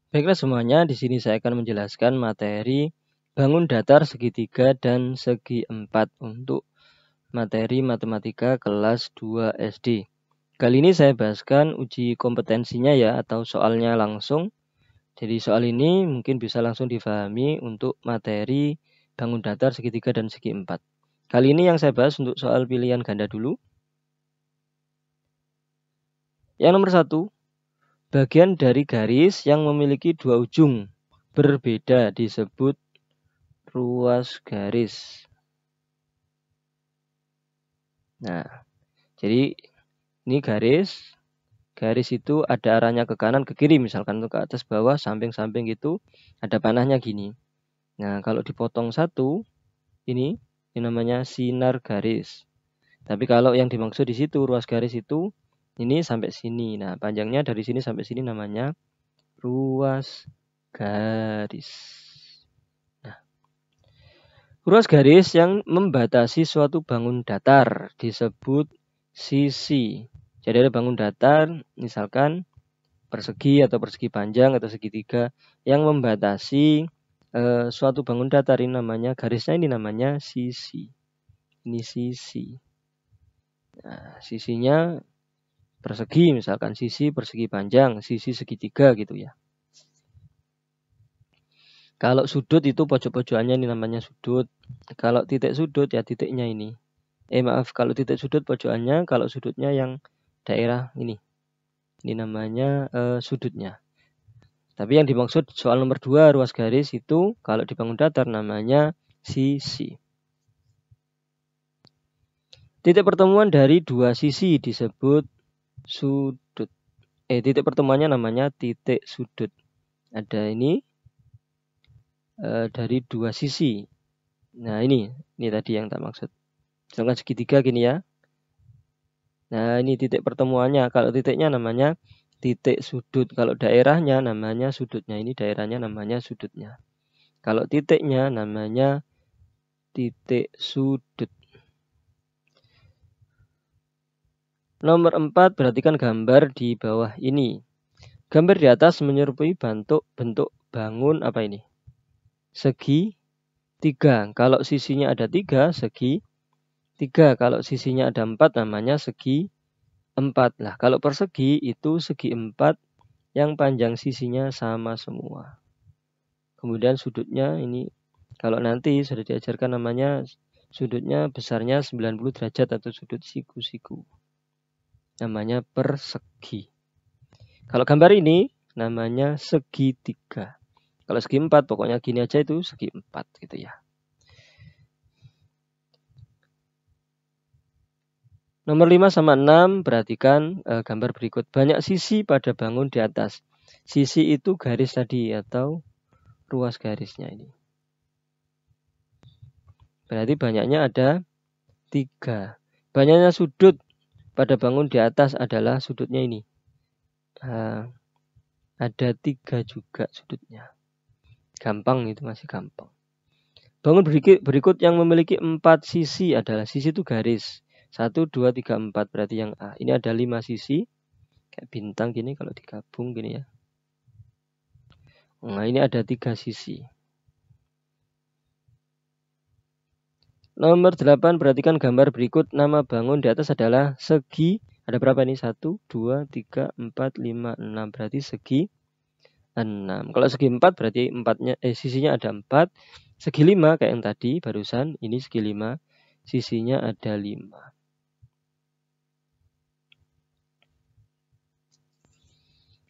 Baiklah semuanya, di sini saya akan menjelaskan materi bangun datar segitiga dan segi 4 untuk materi matematika kelas 2 SD. Kali ini saya bahaskan uji kompetensinya ya, atau soalnya langsung. Jadi soal ini mungkin bisa langsung difahami untuk materi bangun datar segitiga dan segi 4. Kali ini yang saya bahas untuk soal pilihan ganda dulu. Yang nomor 1. Bagian dari garis yang memiliki dua ujung berbeda disebut ruas garis. Nah, jadi ini garis itu ada arahnya ke kanan ke kiri, misalkan untuk ke atas bawah samping-samping itu ada panahnya gini. Nah, kalau dipotong satu ini namanya sinar garis. Tapi kalau yang dimaksud di situ ruas garis itu ini sampai sini. Nah, panjangnya dari sini sampai sini namanya ruas garis. Nah, ruas garis yang membatasi suatu bangun datar disebut sisi. Jadi ada bangun datar, misalkan persegi atau persegi panjang atau segitiga yang membatasi suatu bangun datar, ini namanya garisnya, ini namanya sisi. Ini sisi. Nah, sisinya persegi, misalkan sisi persegi panjang, sisi segitiga gitu ya. Kalau sudut itu pojok-pojokannya ini namanya sudut. Kalau titik sudut ya titiknya ini. Kalau titik sudut pojokannya, kalau sudutnya yang daerah ini. Ini namanya sudutnya. Tapi yang dimaksud soal nomor 2 ruas garis itu kalau dibangun datar namanya sisi. Titik pertemuan dari dua sisi disebut sudut. Titik pertemuannya namanya titik sudut. Ada ini dari dua sisi. Nah ini tadi yang tak maksud. Misalkan segitiga gini ya. Nah ini titik pertemuannya. Kalau titiknya namanya titik sudut. Kalau daerahnya namanya sudutnya. Ini daerahnya namanya sudutnya. Kalau titiknya namanya titik sudut. Nomor 4, perhatikan gambar di bawah ini. Gambar di atas menyerupai bentuk bangun apa ini? Segi 3. Kalau sisinya ada 3, segi 3. Kalau sisinya ada 4, namanya segi 4. Lah, kalau persegi itu segi 4 yang panjang sisinya sama semua. Kemudian sudutnya ini, kalau nanti sudah diajarkan namanya sudutnya besarnya 90 derajat atau sudut siku-siku. Namanya persegi. Kalau gambar ini namanya segitiga. Kalau segi 4 pokoknya gini aja itu segi 4 gitu ya. Nomor 5 sama 6, perhatikan gambar berikut. Banyak sisi pada bangun di atas. Sisi itu garis tadi atau ruas garisnya ini. Berarti banyaknya ada 3. Banyaknya sudut pada bangun di atas adalah sudutnya ini. Ada 3 juga sudutnya. Gampang, itu masih gampang. Bangun berikut yang memiliki 4 sisi adalah sisi itu garis. 1, 2, 3, 4 berarti yang A. Ini ada 5 sisi. Kayak bintang gini kalau digabung gini ya. Nah ini ada 3 sisi. Nomor 8, perhatikan gambar berikut. Nama bangun di atas adalah segi. Ada berapa nih? 1, 2, 3, 4, 5, 6. Berarti segi 6. Kalau segi 4 berarti sisinya ada 4. Segi 5 kayak yang tadi barusan. Ini segi 5. Sisinya ada 5.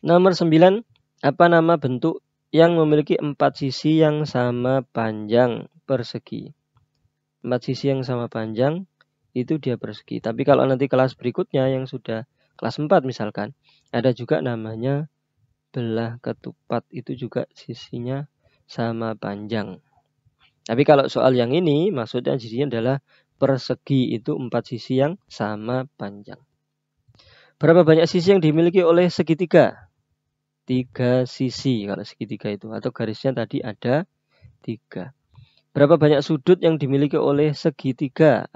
Nomor 9. Apa nama bentuk yang memiliki 4 sisi yang sama panjang persegi? 4 sisi yang sama panjang itu dia persegi. Tapi kalau nanti kelas berikutnya yang sudah kelas 4 misalkan, ada juga namanya belah ketupat, itu juga sisinya sama panjang. Tapi kalau soal yang ini maksudnya sisinya adalah persegi, itu 4 sisi yang sama panjang. Berapa banyak sisi yang dimiliki oleh segitiga? 3 sisi kalau segitiga itu, atau garisnya tadi ada 3. Berapa banyak sudut yang dimiliki oleh segitiga?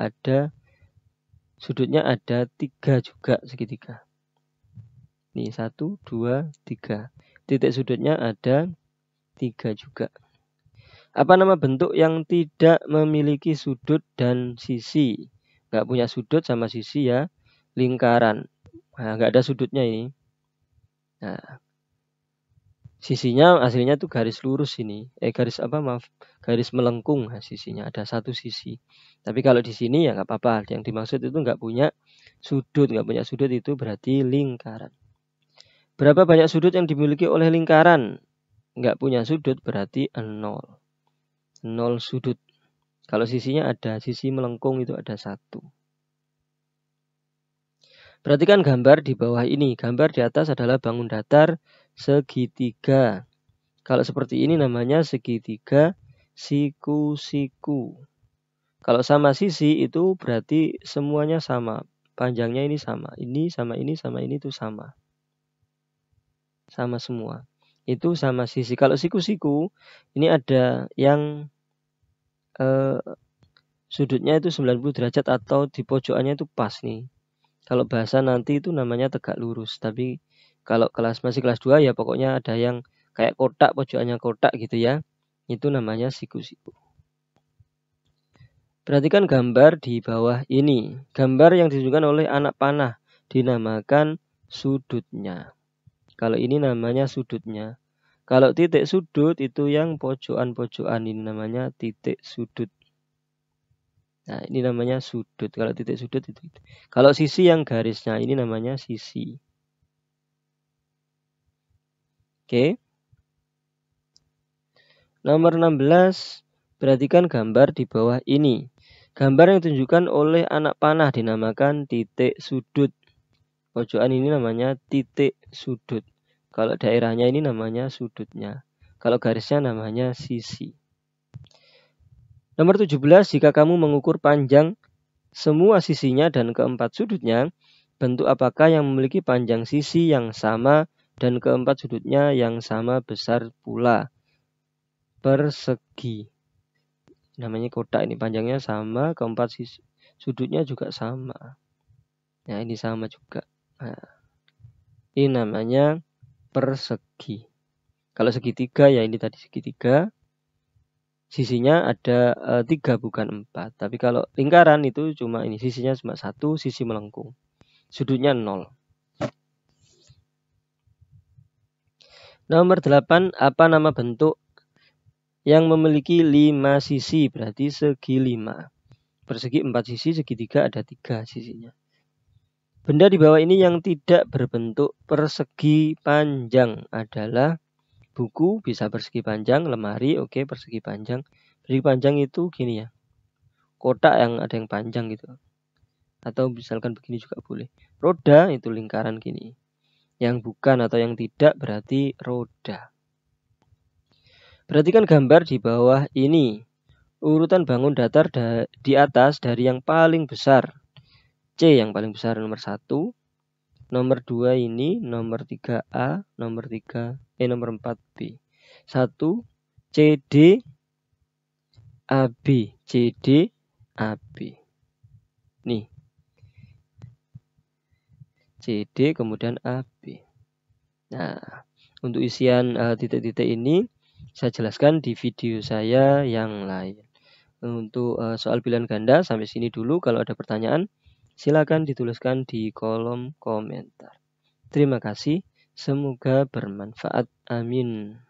Sudutnya ada 3 juga segitiga. Ini 1, 2, 3. titik sudutnya ada 3 juga. Apa nama bentuk yang tidak memiliki sudut dan sisi? Nggak punya sudut sama sisi ya, lingkaran. Nah, nggak ada sudutnya ini. Nah, sisinya aslinya tuh garis lurus ini. Garis melengkung. Nah, sisinya ada satu sisi. Tapi kalau di sini ya nggak apa-apa. Yang dimaksud itu nggak punya sudut. Nggak punya sudut itu berarti lingkaran. Berapa banyak sudut yang dimiliki oleh lingkaran? Nggak punya sudut berarti 0. 0 sudut. Kalau sisinya ada, sisi melengkung itu ada 1. Perhatikan gambar di bawah ini. Gambar di atas adalah bangun datar segitiga. Kalau seperti ini namanya segitiga siku-siku. Kalau sama sisi itu berarti semuanya sama. Panjangnya ini sama. Ini sama ini sama ini itu sama. Sama semua. Itu sama sisi. Kalau siku-siku ini ada yang sudutnya itu 90 derajat atau di pojokannya itu pas nih. Kalau bahasa nanti itu namanya tegak lurus. Tapi kalau masih kelas 2 ya pokoknya ada yang kayak kotak, pojokannya kotak gitu ya. Itu namanya siku-siku. Perhatikan gambar di bawah ini. Gambar yang ditunjukkan oleh anak panah dinamakan sudutnya. Kalau ini namanya sudutnya. Kalau titik sudut itu yang pojokan-pojokan ini namanya titik sudut. Nah, ini namanya sudut. Kalau titik sudut itu. Kalau sisi yang garisnya ini namanya sisi. Oke. Nomor 16. Perhatikan gambar di bawah ini. Gambar yang ditunjukkan oleh anak panah dinamakan titik sudut. Pojokan ini namanya titik sudut. Kalau daerahnya ini namanya sudutnya. Kalau garisnya namanya sisi. Nomor 17, jika kamu mengukur panjang semua sisinya dan keempat sudutnya, bentuk apakah yang memiliki panjang sisi yang sama dan keempat sudutnya yang sama besar pula? Persegi. Namanya kotak ini, panjangnya sama, keempat sudutnya juga sama. Nah, ini sama juga. Nah, ini namanya persegi. Kalau segitiga ya ini tadi segitiga. Sisinya ada 3 bukan 4. Tapi kalau lingkaran itu cuma ini. Sisinya cuma 1, sisi melengkung. Sudutnya 0. Nomor 8, apa nama bentuk yang memiliki 5 sisi? Berarti segi 5. Persegi 4 sisi, segitiga ada 3 sisinya. Benda di bawah ini yang tidak berbentuk persegi panjang adalah buku, bisa persegi panjang, lemari, oke, persegi panjang. Persegi panjang itu gini ya, kotak yang ada yang panjang gitu. Atau misalkan begini juga boleh. Roda itu lingkaran gini. Yang bukan atau yang tidak berarti roda. Perhatikan gambar di bawah ini. Urutan bangun datar di atas dari yang paling besar. C yang paling besar nomor 1. Nomor 2 ini, nomor 3A, nomor 4B. 1, CD, AB. CD, AB. Nih. CD kemudian AB. Nah, untuk isian titik-titik ini saya jelaskan di video saya yang lain. Untuk soal pilihan ganda sampai sini dulu. Kalau ada pertanyaan silakan dituliskan di kolom komentar. Terima kasih. Semoga bermanfaat. Amin.